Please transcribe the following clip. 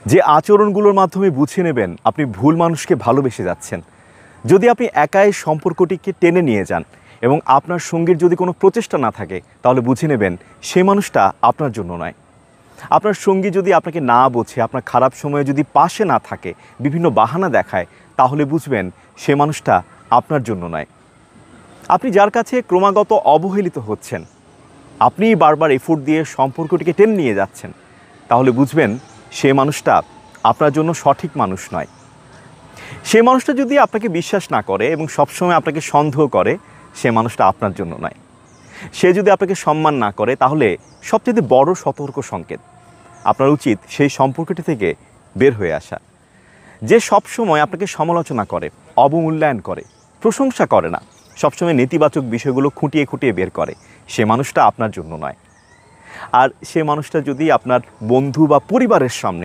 যে আচরণগুলোর মাধ্যমে বুঝে নেবেন আপনি ভুল মানুষকে ভালোবেসে যাচ্ছেন। যদি আপনি একাই সম্পর্কটিকে টেনে নিয়ে যান এবং আপনার সঙ্গীর যদি কোনো প্রচেষ্টা না থাকে, তাহলে বুঝে নেবেন সে মানুষটা আপনার জন্য নয়। আপনার সঙ্গী যদি আপনাকে না বোঝে, আপনার খারাপ সময়ে যদি পাশে না থাকে, বিভিন্ন বাহানা দেখায়, তাহলে বুঝবেন সে মানুষটা আপনার জন্য নয়। আপনি যার কাছে ক্রমাগত অবহেলিত হচ্ছেন, আপনি বারবার এফোর্ট দিয়ে সম্পর্কটিকে টেনে নিয়ে যাচ্ছেন, তাহলে বুঝবেন সে মানুষটা আপনার জন্য সঠিক মানুষ নয়। সে মানুষটা যদি আপনাকে বিশ্বাস না করে এবং সবসময় আপনাকে সন্দেহ করে, সে মানুষটা আপনার জন্য নয়। সে যদি আপনাকে সম্মান না করে, তাহলে সবচেয়ে বড় সতর্ক সংকেত আপনার উচিত সেই সম্পর্কটি থেকে বের হয়ে আসা। যে সবসময় আপনাকে সমালোচনা করে, অবমূল্যায়ন করে, প্রশংসা করে না, সবসময় নেতিবাচক বিষয়গুলো খুঁটিয়ে খুঁটিয়ে বের করে, সে মানুষটা আপনার জন্য নয়। আর সে মানুষটা যদি আপনার বন্ধু বা পরিবারের সামনে